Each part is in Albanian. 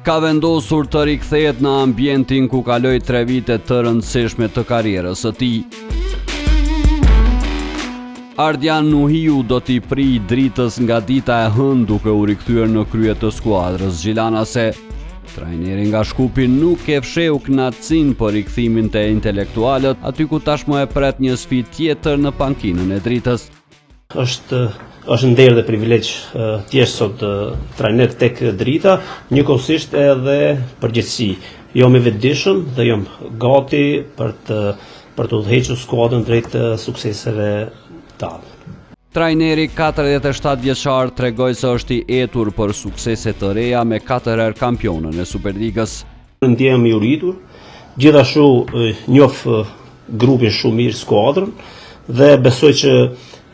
ka vendosur të rikthehet në ambientin ku kaloi 3 vite të rëndësishme të karrierës së tij. Ardian Nuhiu do t'i prij dritës nga dita e hënë duke u rikthyer në krye të skuadrës gjilanase. Trajneri nga Shkupi nuk e fsheu kënaqësinë për rikthimin te intelektualët, aty ku tashmë e pret një sfidë tjetër në pankinën e dritës. Është nder dhe privilegj t'jesh sot trajner tek drita, njëkohësisht edhe përgjegjësi. Jam i vetëdijshëm dhe jam gati për të udhëhequr skuadrën drejt sukseseve tale. Trajneri 47 vjeçar tregoi se është i etur për suksese të reja me 4 herë kampionën e Superligës. Ndjehem i uritur, gjithashtu njoh grupin shumë mirë, skuadrën, dhe besoj që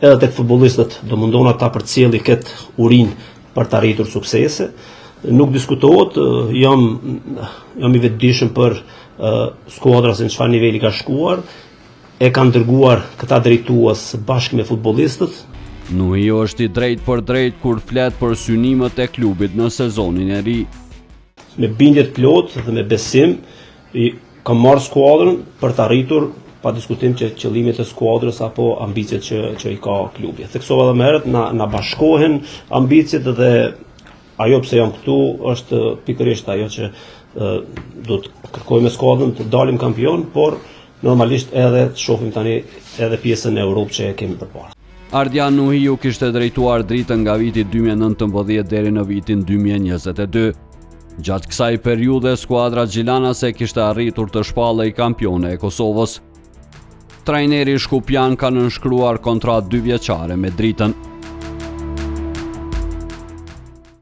edhe tek futbollistët do mundon ata përcjelli këtë urinë për të arritur suksese. Nuk diskutohet, jam i vetëdijshëm për skuadra se në çfarë niveli ka shkuar. E kanë dërguar këta drejtues bashkë me futbollistët. Nuhiu është i drejtë për drejt kur flet për synimet e klubit në sezonin e ri. Me bindje të plotë dhe me besim, kam marrë skuadrën për të arritur pa diskutim që qëllimet e skuadrës apo ambicet që i ka klubi. Theksova edhe më herët, na bashkohen ambicet dhe ajo pse jam këtu është pikërisht ajo që do të kërkojmë skuadrën të dalim kampion, por normalisht edhe të shohim tani edhe pjesën e Europë që kemi përpara. Ardian Nuhiu kishte drejtuar dritën nga viti 2019 deri në vitin 2022. Gjatë kësaj periudhe skuadra gjilanase kishte arritur të shpallej kampione e Kosovës. Trajneri shkupian ka nënshkruar kontratë 2 vjeçare me dritën.